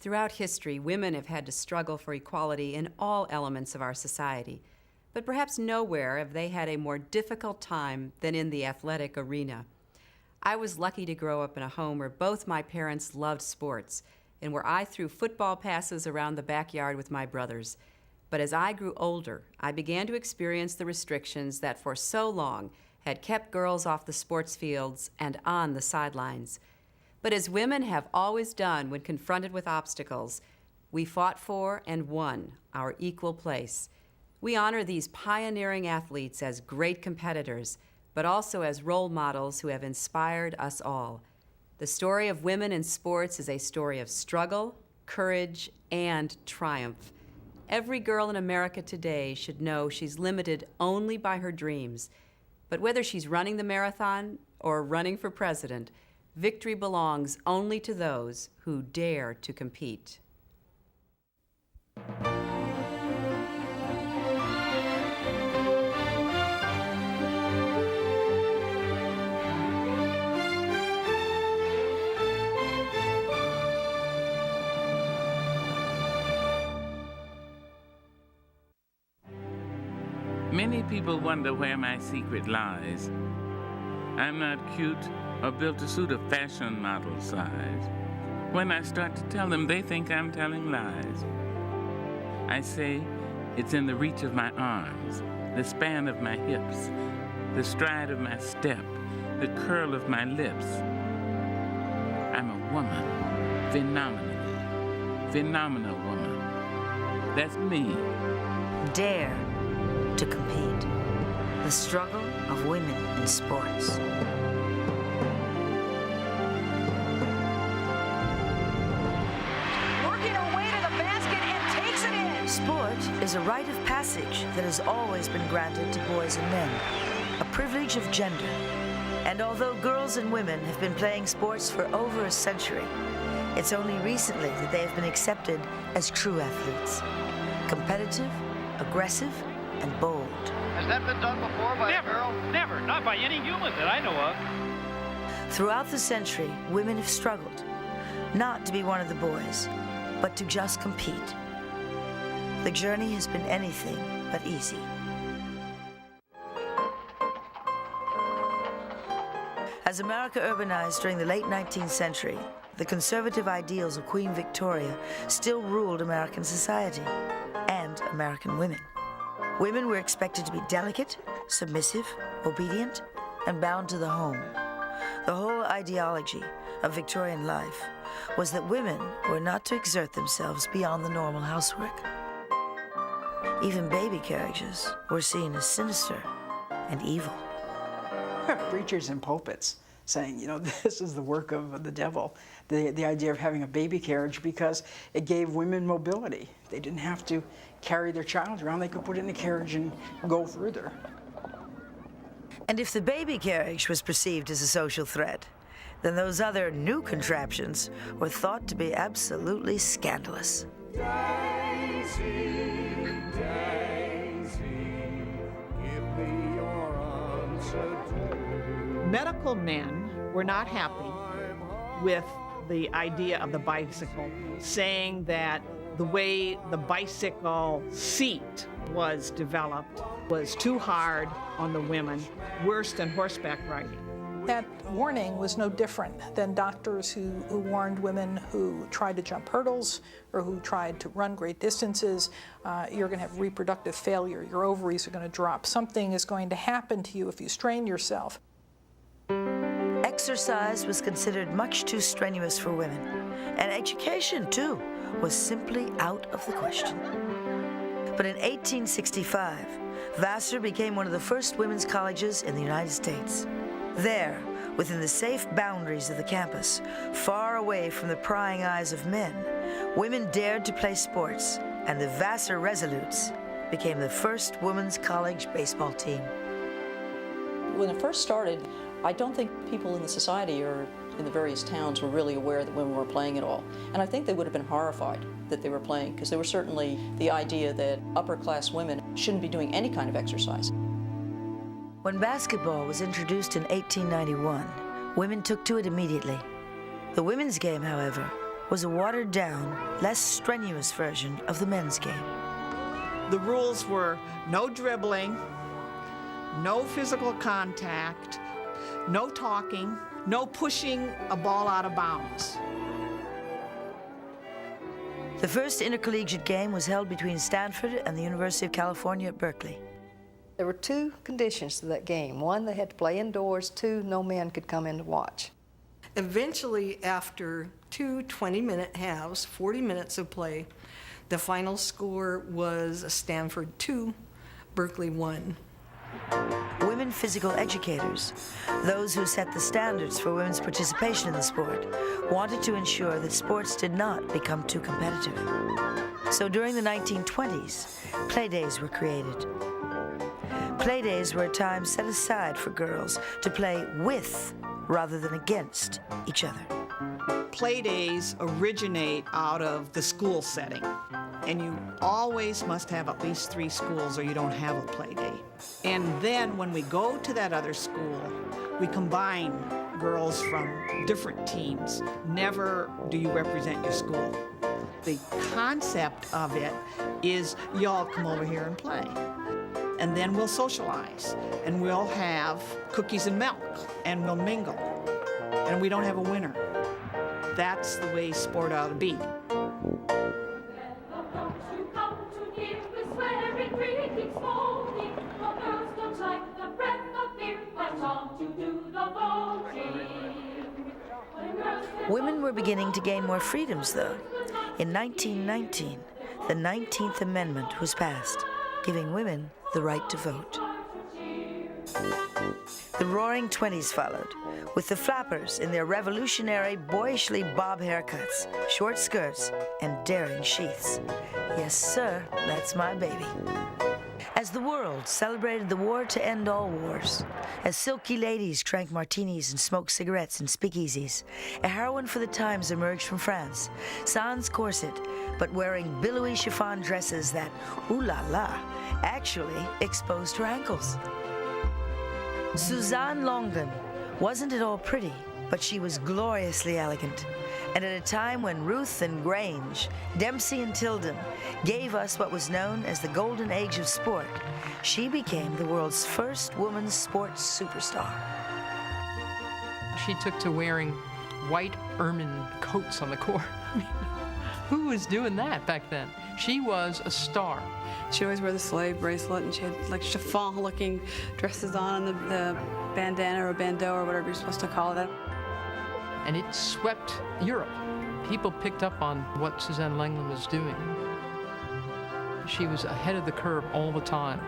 Throughout history, women have had to struggle for equality in all elements of our society, but perhaps nowhere have they had a more difficult time than in the athletic arena. I was lucky to grow up in a home where both my parents loved sports and where I threw football passes around the backyard with my brothers. But as I grew older, I began to experience the restrictions that for so long had kept girls off the sports fields and on the sidelines. But as women have always done when confronted with obstacles, we fought for and won our equal place. We honor these pioneering athletes as great competitors, but also as role models who have inspired us all. The story of women in sports is a story of struggle, courage, and triumph. Every girl in America today should know she's limited only by her dreams. But whether she's running the marathon or running for president, victory belongs only to those who dare to compete. Many people wonder where my secret lies. I'm not cute or built to suit a fashion model size. When I start to tell them, they think I'm telling lies. I say it's in the reach of my arms, the span of my hips, the stride of my step, the curl of my lips. I'm a woman, phenomenal woman. That's me. Dare to compete. The struggle of women in sports. Working her way to the basket and takes it in. Sport is a rite of passage that has always been granted to boys and men, a privilege of gender. And although girls and women have been playing sports for over a century, it's only recently that they have been accepted as true athletes. Competitive, aggressive, and bold. Has that been done before by a girl? Never, not by any human that I know of. Throughout the century, women have struggled, not to be one of the boys, but to just compete. The journey has been anything but easy. As America urbanized during the late 19th century, the conservative ideals of Queen Victoria still ruled American society and American women. Women were expected to be delicate, submissive, obedient, and bound to the home. The whole ideology of Victorian life was that women were not to exert themselves beyond the normal housework. Even baby carriages were seen as sinister and evil. Preachers in pulpits saying, you know, this is the work of the devil, the idea of having a baby carriage, because it gave women mobility. They didn't have to carry their child around. They could put it in a carriage and go further. And if the baby carriage was perceived as a social threat, then those other new contraptions were thought to be absolutely scandalous. Daisy, Daisy, give me your answer too. Medical men were not happy with the idea of the bicycle, saying that the way the bicycle seat was developed was too hard on the women, worse than horseback riding. That warning was no different than doctors who warned women who tried to jump hurdles or who tried to run great distances, you're going to have reproductive failure, your ovaries are going to drop, something is going to happen to you if you strain yourself. Exercise was considered much too strenuous for women, and education, too, was simply out of the question. But in 1865, Vassar became one of the first women's colleges in the United States. There, within the safe boundaries of the campus, far away from the prying eyes of men, women dared to play sports, and the Vassar Resolutes became the first women's college baseball team. When it first started, I don't think people in the society or in the various towns were really aware that women were playing at all. And I think they would have been horrified that they were playing, because there was certainly the idea that upper-class women shouldn't be doing any kind of exercise. When basketball was introduced in 1891, women took to it immediately. The women's game, however, was a watered-down, less strenuous version of the men's game. The rules were no dribbling, no physical contact, no talking, no pushing a ball out of bounds. The first intercollegiate game was held between Stanford and the University of California at Berkeley. There were two conditions to that game. One, they had to play indoors. Two, no men could come in to watch. Eventually, after two 20-minute halves, 40 minutes of play, the final score was Stanford 2, Berkeley 1. Women physical educators, those who set the standards for women's participation in the sport, wanted to ensure that sports did not become too competitive. So during the 1920s, playdays were created. Playdays were a time set aside for girls to play with rather than against each other. Playdays originate out of the school setting, and you always must have at least 3 schools or you don't have a play day. And then when we go to that other school, we combine girls from different teams. Never do you represent your school. The concept of it is you all come over here and play. And then we'll socialize, and we'll have cookies and milk, and we'll mingle. And we don't have a winner. That's the way sport ought to be. Women were beginning to gain more freedoms, though. In 1919, the 19th Amendment was passed, giving women the right to vote. The Roaring Twenties followed, with the flappers in their revolutionary, boyishly bob haircuts, short skirts, and daring sheaths. Yes, sir, that's my baby. As the world celebrated the war to end all wars, as silky ladies drank martinis and smoked cigarettes in speakeasies, a heroine for the times emerged from France, sans corset, but wearing billowy chiffon dresses that, ooh la la, actually exposed her ankles. Suzanne Longden wasn't at all pretty, but she was gloriously elegant. And at a time when Ruth and Grange, Dempsey and Tilden gave us what was known as the golden age of sport, she became the world's first women's sports superstar. She took to wearing white ermine coats on the court. I mean, who was doing that back then? She was a star. She always wore the slave bracelet, and she had like chiffon-looking dresses on, and the bandana or bandeau or whatever you're supposed to call it. And it swept Europe. People picked up on what Suzanne Lenglen was doing. She was ahead of the curve all the time.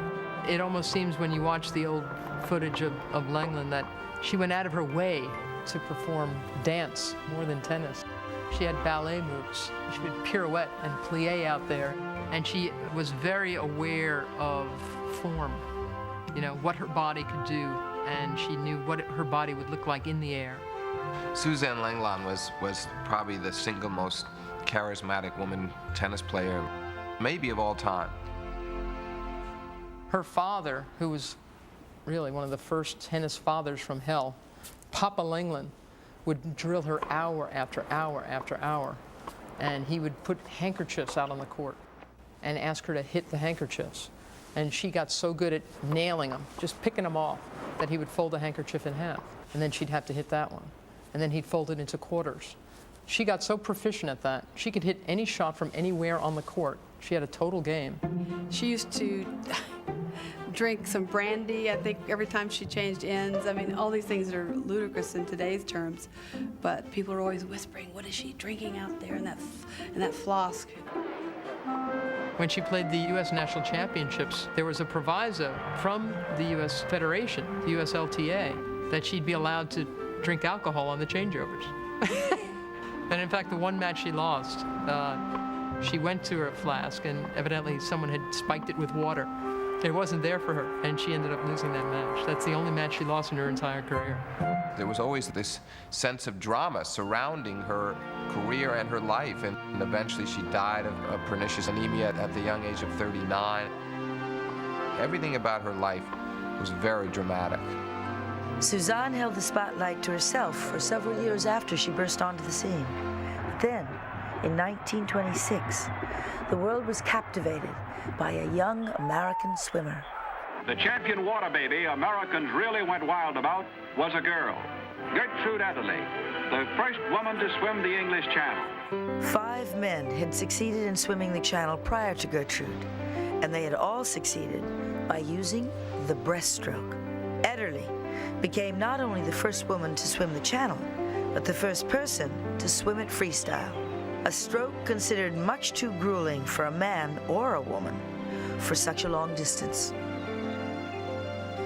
It almost seems when you watch the old footage of Lenglen that she went out of her way to perform dance more than tennis. She had ballet moves. She would pirouette and plie out there. And she was very aware of form, you know, what her body could do, and she knew what her body would look like in the air. Suzanne Lenglen was probably the single most charismatic woman tennis player, maybe of all time. Her father, who was really one of the first tennis fathers from hell, Papa Lenglen, would drill her hour after hour after hour, and he would put handkerchiefs out on the court and ask her to hit the handkerchiefs. And she got so good at nailing them, just picking them off, that he would fold the handkerchief in half, and then she'd have to hit that one. And then he'd fold it into quarters. She got so proficient at that, she could hit any shot from anywhere on the court. She had a total game. She used to drink some brandy, I think, every time she changed ends. I mean, all these things are ludicrous in today's terms, but people are always whispering, what is she drinking out there in that flask? When she played the U.S. National Championships, there was a proviso from the U.S. Federation, the USLTA, that she'd be allowed to drink alcohol on the changeovers. And in fact, the one match she lost, she went to her flask, and evidently someone had spiked it with water. It wasn't there for her, and she ended up losing that match. That's the only match she lost in her entire career. There was always this sense of drama surrounding her career and her life, and eventually she died of pernicious anemia at the young age of 39. Everything about her life was very dramatic. Suzanne held the spotlight to herself for several years after she burst onto the scene. But then, in 1926, the world was captivated by a young American swimmer. The champion water baby Americans really went wild about was a girl, Gertrude Ederle, the first woman to swim the English Channel. 5 men had succeeded in swimming the Channel prior to Gertrude, and they had all succeeded by using the breaststroke. Ederle became not only the first woman to swim the Channel, but the first person to swim it freestyle, a stroke considered much too grueling for a man or a woman for such a long distance.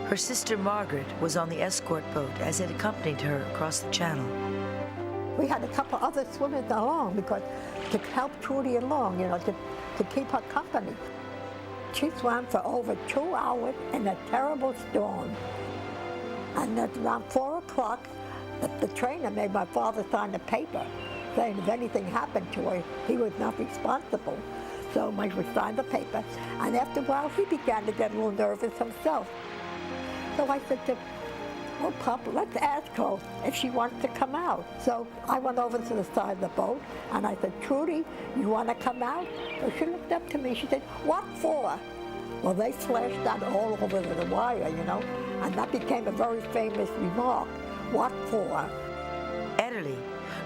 Her sister Margaret was on the escort boat as it accompanied her across the Channel. We had a couple other swimmers along because to help Trudy along, to keep her company. She swam for over 2 hours in a terrible storm. And at around 4 o'clock, the trainer made my father sign a paper saying if anything happened to her, he was not responsible. So Mike would sign the paper, and after a while, he began to get a little nervous himself. So I said to well, Papa, let's ask her if she wants to come out. So I went over to the side of the boat, and I said, Trudy, you want to come out? So she looked up to me. She said, what for? Well, they slashed that all over the wire, and that became a very famous remark. What for? Ederle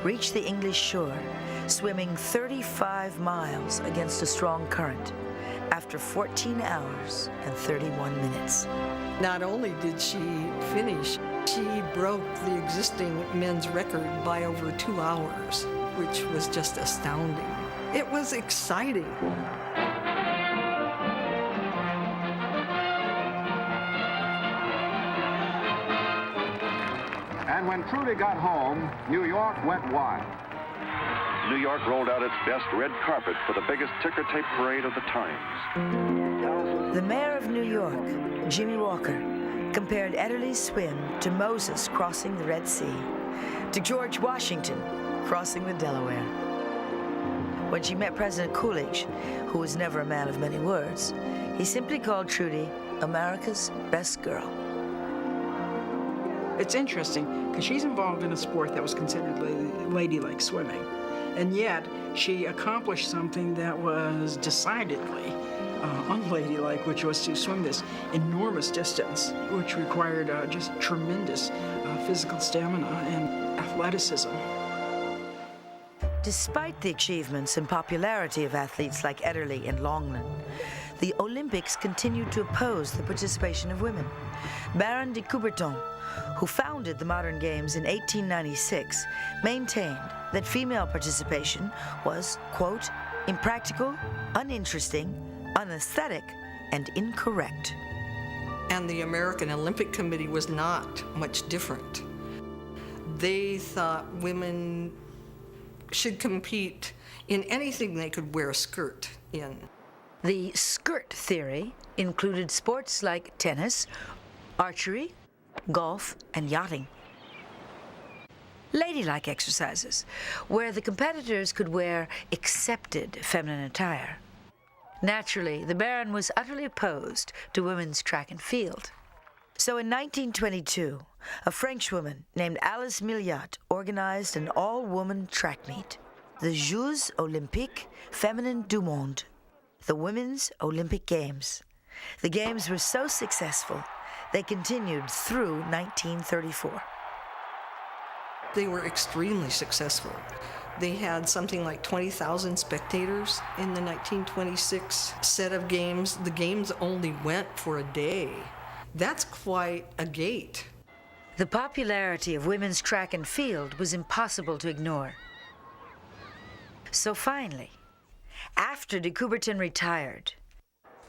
reached the English shore, swimming 35 miles against a strong current after 14 hours and 31 minutes. Not only did she finish, she broke the existing men's record by over 2 hours, which was just astounding. It was exciting. And when Trudy got home, New York went wild. New York rolled out its best red carpet for the biggest ticker tape parade of the times. The mayor of New York, Jimmy Walker, compared Ederle's swim to Moses crossing the Red Sea, to George Washington crossing the Delaware. When she met President Coolidge, who was never a man of many words, he simply called Trudy America's best girl. It's interesting because she's involved in a sport that was considered ladylike swimming. And yet, she accomplished something that was decidedly unladylike, which was to swim this enormous distance, which required just tremendous physical stamina and athleticism. Despite the achievements and popularity of athletes like Ederle and Longland, the Olympics continued to oppose the participation of women. Baron de Coubertin, who founded the modern games in 1896, maintained that female participation was, quote, impractical, uninteresting, unaesthetic, and incorrect. And the American Olympic Committee was not much different. They thought women should compete in anything they could wear a skirt in. The skirt theory included sports like tennis, archery, golf, and yachting. Ladylike exercises, where the competitors could wear accepted feminine attire. Naturally, the Baron was utterly opposed to women's track and field. So in 1922, a Frenchwoman named Alice Milliat organized an all-woman track meet, the Jeux Olympiques Féminins du Monde, the Women's Olympic Games. The games were so successful, they continued through 1934. They were extremely successful. They had something like 20,000 spectators in the 1926 set of games. The games only went for a day. That's quite a gate. The popularity of women's track and field was impossible to ignore. So finally, after de Coubertin retired,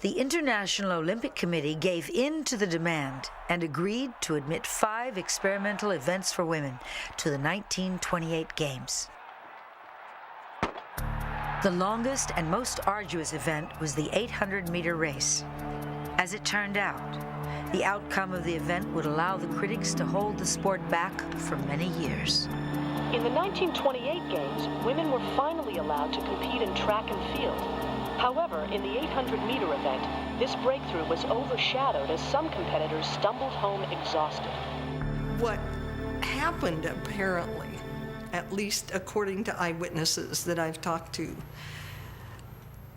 the International Olympic Committee gave in to the demand and agreed to admit 5 experimental events for women to the 1928 Games. The longest and most arduous event was the 800-meter race. As it turned out, the outcome of the event would allow the critics to hold the sport back for many years. In the 1928 Games, women were finally allowed to compete in track and field. However, in the 800-meter event, this breakthrough was overshadowed as some competitors stumbled home exhausted. What happened, apparently, at least according to eyewitnesses that I've talked to,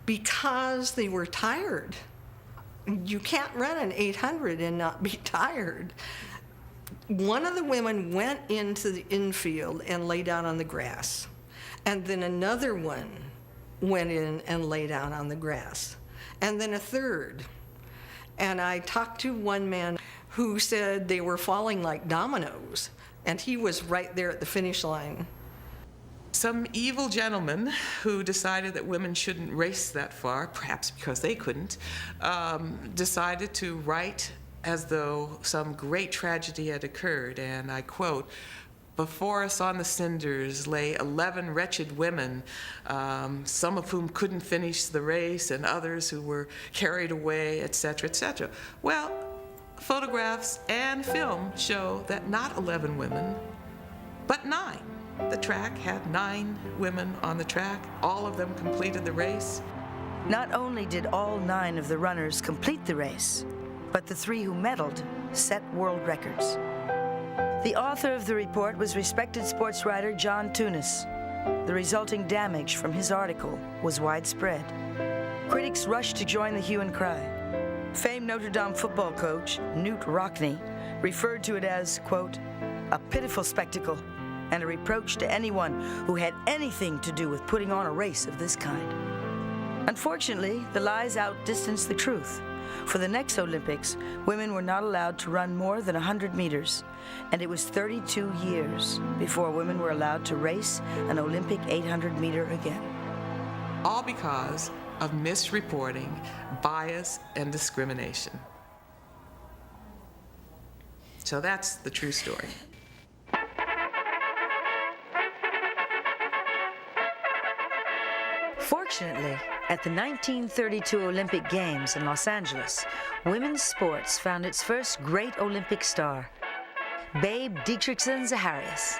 because they were tired. You can't run an 800 and not be tired. One of the women went into the infield and lay down on the grass. And then another one went in and lay down on the grass. And then a third. And I talked to one man who said they were falling like dominoes. And he was right there at the finish line. Some evil gentleman who decided that women shouldn't race that far, perhaps because they couldn't, decided to write as though some great tragedy had occurred, and I quote, "Before us on the cinders lay 11 wretched women, some of whom couldn't finish the race and others who were carried away, etc., etc." Well, photographs and film show that not 11 women, but 9. The track had 9 women on the track. All of them completed the race. Not only did all 9 of the runners complete the race, but the 3 who medaled set world records. The author of the report was respected sports writer John Tunis. The resulting damage from his article was widespread. Critics rushed to join the hue and cry. Famed Notre Dame football coach Knute Rockne referred to it as, quote, "a pitiful spectacle and a reproach to anyone who had anything to do with putting on a race of this kind." Unfortunately, the lies outdistanced the truth. For the next Olympics, women were not allowed to run more than 100 meters, and it was 32 years before women were allowed to race an Olympic 800-meter again. All because of misreporting, bias, and discrimination. So that's the true story. Fortunately, at the 1932 Olympic Games in Los Angeles, women's sports found its first great Olympic star, Babe Dietrichson-Zacharias.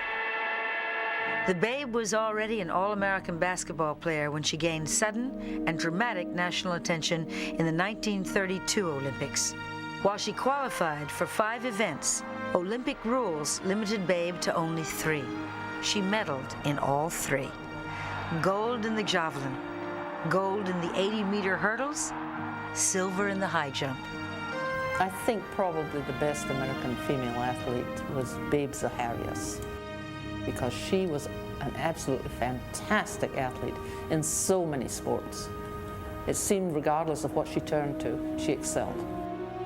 The Babe was already an All-American basketball player when she gained sudden and dramatic national attention in the 1932 Olympics. While she qualified for 5 events, Olympic rules limited Babe to only 3. She medaled in all 3. Gold in the javelin, gold in the 80-meter hurdles, silver in the high jump. I think probably the best American female athlete was Babe Zacharias, because she was an absolutely fantastic athlete in so many sports. It seemed regardless of what she turned to, she excelled.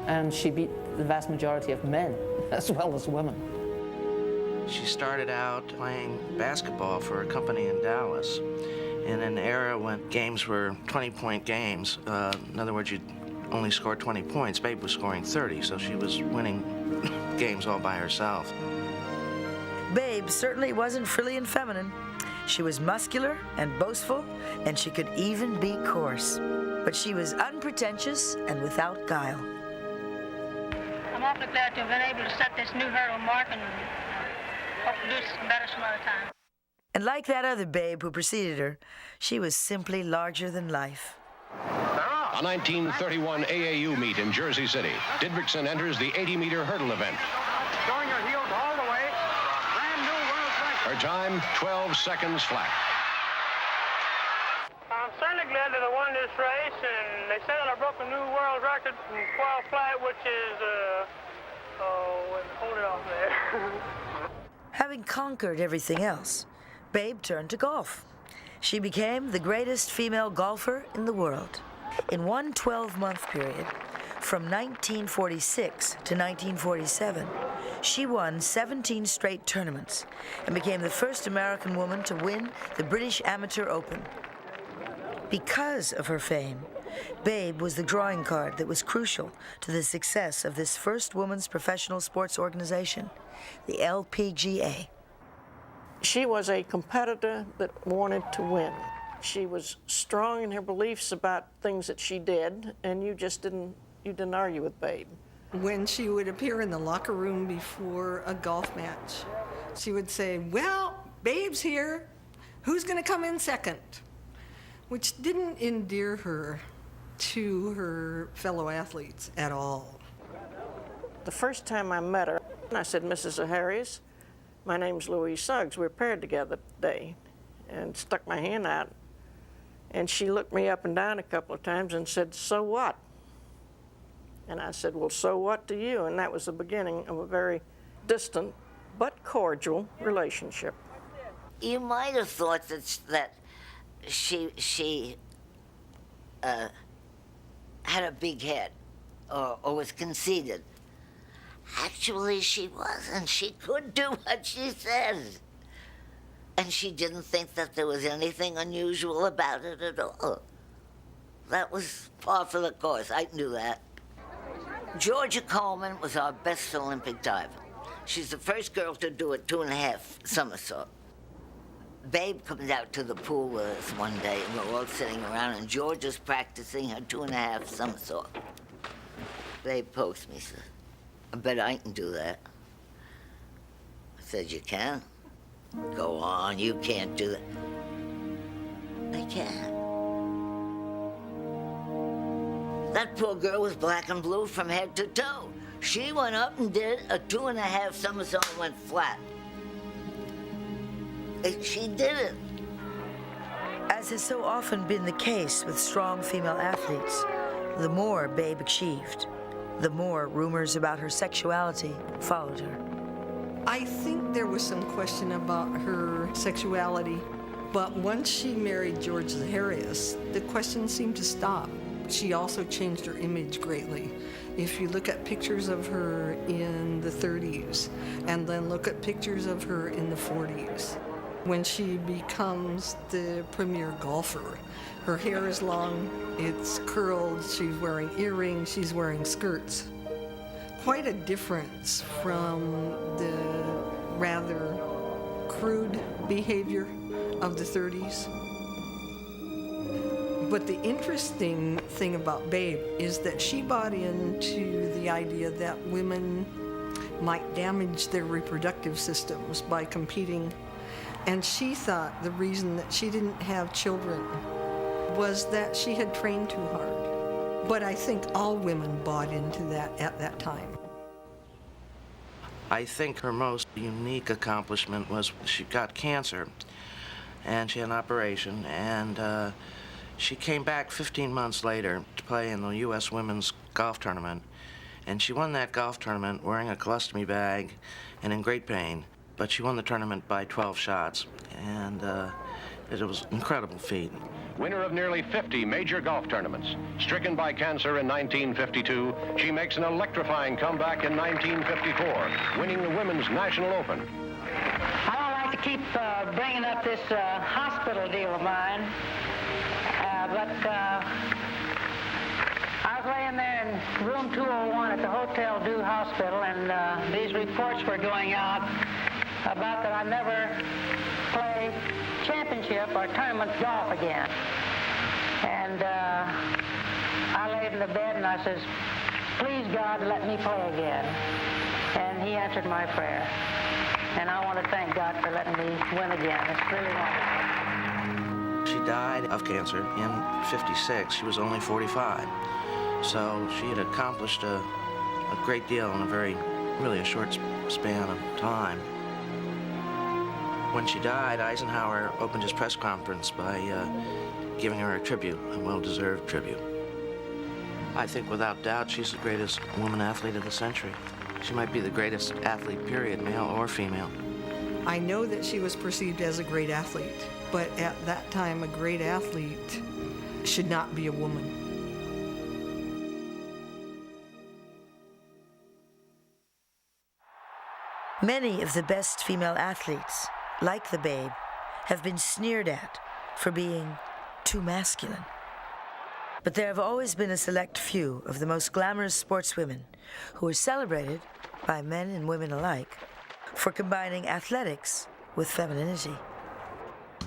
And she beat the vast majority of men as well as women. She started out playing basketball for a company in Dallas in an era when games were 20-point games. In other words, you'd only score 20 points. Babe was scoring 30, so she was winning games all by herself. Babe certainly wasn't frilly and feminine. She was muscular and boastful, and she could even be coarse. But she was unpretentious and without guile. I'm awfully glad to have been able to set this new hurdle mark and hope to do better some other time. And like that other Babe who preceded her, she was simply larger than life. A 1931 AAU meet in Jersey City. Didrikson enters the 80-meter hurdle event. Showing your heels all the way. Brand new world record. Her time, 12 seconds flat. I'm certainly glad that I won this race, and they say that I broke a new world record from 12 flat, which is, hold it off there. Having conquered everything else, Babe turned to golf. She became the greatest female golfer in the world. In one 12-month period, from 1946 to 1947, she won 17 straight tournaments and became the first American woman to win the British Amateur Open. Because of her fame, Babe was the drawing card that was crucial to the success of this first women's professional sports organization, the LPGA. She was a competitor that wanted to win. She was strong in her beliefs about things that she did, and you didn't argue with Babe. When she would appear in the locker room before a golf match, she would say, "Well, Babe's here. Who's going to come in second?" Which didn't endear her to her fellow athletes at all. The first time I met her, I said, "Mrs. Zacharias, My name's Louise Suggs. We were paired together today, and stuck my hand out. And she looked me up and down a couple of times and said, "So what?" And I said, "Well, so what to you?" And that was the beginning of a very distant but cordial relationship. You might have thought that she had a big head or was conceited. Actually, she wasn't. She could do what she said. And she didn't think that there was anything unusual about it at all. That was par for the course. I knew that. Georgia Coleman was our best Olympic diver. She's the first girl to do a 2.5 somersault. Babe comes out to the pool with us one day, and we're all sitting around, and Georgia's practicing her 2.5 somersault. Babe pokes me, says, "I bet I can do that." I said, "You can? Go on, you can't do that." "I can." That poor girl was black and blue from head to toe. She went up and did a 2.5 somersault and went flat. She did it. As has so often been the case with strong female athletes, the more Babe achieved, the more rumors about her sexuality followed her. I think there was some question about her sexuality, but once she married George Zaharias, the question seemed to stop. She also changed her image greatly. If you look at pictures of her in the 30s, and then look at pictures of her in the 40s, when she becomes the premier golfer, her hair is long, it's curled, she's wearing earrings, she's wearing skirts. Quite a difference from the rather crude behavior of the 30s. But the interesting thing about Babe is that she bought into the idea that women might damage their reproductive systems by competing. And she thought the reason that she didn't have children was that she had trained too hard. But I think all women bought into that at that time. I think her most unique accomplishment was she got cancer, and she had an operation, and she came back 15 months later to play in the U.S. Women's Golf Tournament, and she won that golf tournament wearing a colostomy bag and in great pain, but she won the tournament by 12 shots, and it was an incredible feat. Winner of nearly 50 major golf tournaments. Stricken by cancer in 1952, she makes an electrifying comeback in 1954, winning the Women's National Open. I don't like to keep bringing up this hospital deal of mine, but I was laying there in room 201 at the Hotel Dieu Hospital, and these reports were going out about that I never play championship or tournament golf again. And I laid in the bed and I says, "Please, God, let me play again." And he answered my prayer. And I want to thank God for letting me win again. It's really wonderful. She died of cancer in '56. She was only 45. So she had accomplished a great deal in really a short span of time. When she died, Eisenhower opened his press conference by giving her a tribute, a well-deserved tribute. I think without doubt she's the greatest woman athlete of the century. She might be the greatest athlete, period, male or female. I know that she was perceived as a great athlete, but at that time, a great athlete should not be a woman. Many of the best female athletes, like the Babe, have been sneered at for being too masculine. But there have always been a select few of the most glamorous sportswomen who are celebrated by men and women alike for combining athletics with femininity.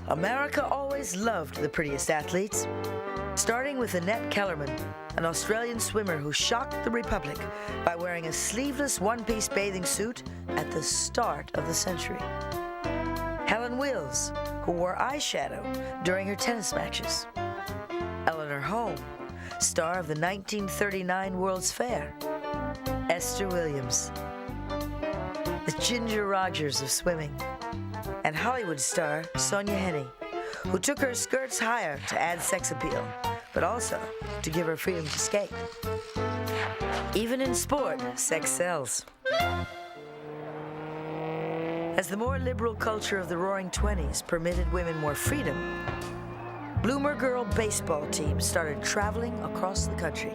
America always loved the prettiest athletes, starting with Annette Kellerman, an Australian swimmer who shocked the Republic by wearing a sleeveless one-piece bathing suit at the start of the century. Helen Wills, who wore eyeshadow during her tennis matches. Eleanor Holm, star of the 1939 World's Fair. Esther Williams. The Ginger Rogers of swimming, and Hollywood star Sonja Henie, who took her skirts higher to add sex appeal, but also to give her freedom to skate. Even in sport, sex sells. As the more liberal culture of the Roaring '20s permitted women more freedom, Bloomer Girl baseball teams started traveling across the country.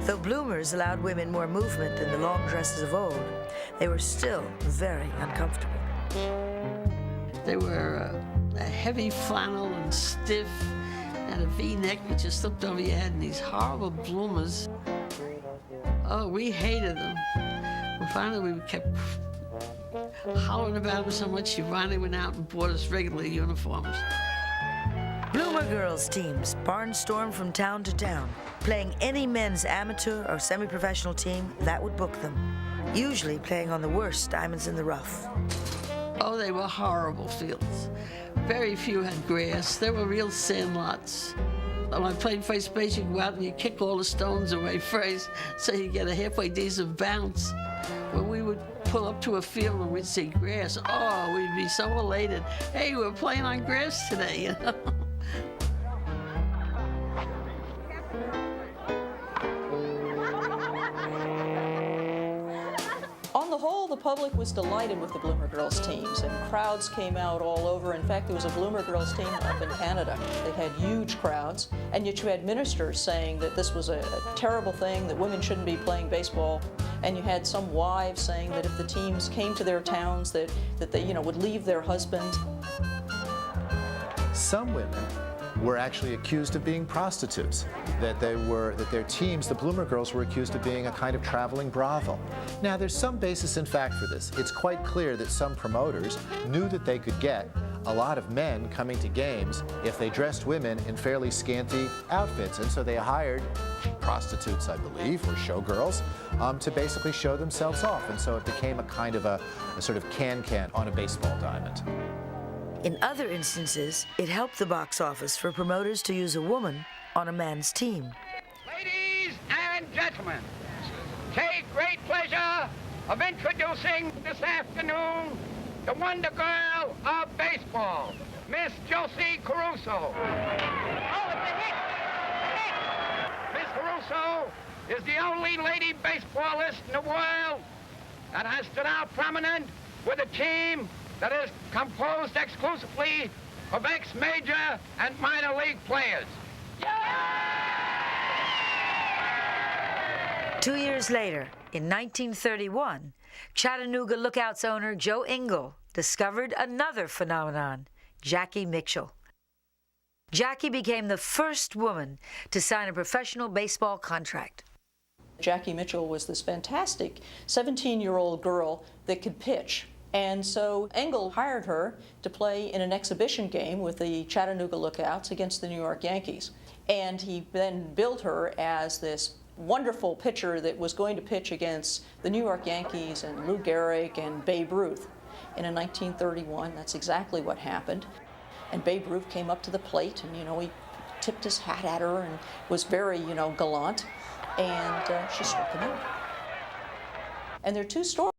Though bloomers allowed women more movement than the long dresses of old, they were still very uncomfortable. They were a heavy flannel and stiff, and a V-neck which just slipped over your head, and these horrible bloomers. Oh, we hated them. Well, finally, we kept hollering about them so much, she finally went out and bought us regular uniforms. Bloomer Girls teams barnstormed from town to town, playing any men's amateur or semi-professional team that would book them, usually playing on the worst diamonds in the rough. Oh, they were horrible fields. Very few had grass. They were real sand lots. When I played first base, you go out and you kick all the stones away first, so you get a halfway decent bounce. When we would pull up to a field and we'd see grass, oh, we'd be so elated. Hey, we're playing on grass today, you know? On the whole, the public was delighted with the Bloomer Girls teams, and crowds came out all over. In fact, there was a Bloomer Girls team up in Canada. They had huge crowds, and yet you had ministers saying that this was a terrible thing, that women shouldn't be playing baseball. And you had some wives saying that if the teams came to their towns, that they, would leave their husbands. Some women were actually accused of being prostitutes, that their teams, the Bloomer Girls, were accused of being a kind of traveling brothel. Now, there's some basis in fact for this. It's quite clear that some promoters knew that they could get a lot of men coming to games if they dressed women in fairly scanty outfits, and so they hired prostitutes, I believe, or showgirls, to basically show themselves off, and so it became a kind of a sort of can-can on a baseball diamond. In other instances, it helped the box office for promoters to use a woman on a man's team. Ladies and gentlemen, take great pleasure of introducing this afternoon the Wonder Girl of baseball, Miss Josie Caruso. Miss Caruso is the only lady baseballist in the world that has stood out prominent with a team that is composed exclusively of ex-major and minor league players. 2 years later, in 1931, Chattanooga Lookouts owner Joe Engel discovered another phenomenon, Jackie Mitchell. Jackie became the first woman to sign a professional baseball contract. Jackie Mitchell was this fantastic 17-year-old girl that could pitch. And so Engel hired her to play in an exhibition game with the Chattanooga Lookouts against the New York Yankees. And he then billed her as this wonderful pitcher that was going to pitch against the New York Yankees and Lou Gehrig and Babe Ruth. And in 1931, that's exactly what happened. And Babe Ruth came up to the plate and, he tipped his hat at her and was very, gallant. And she struck him out. And there are two stories.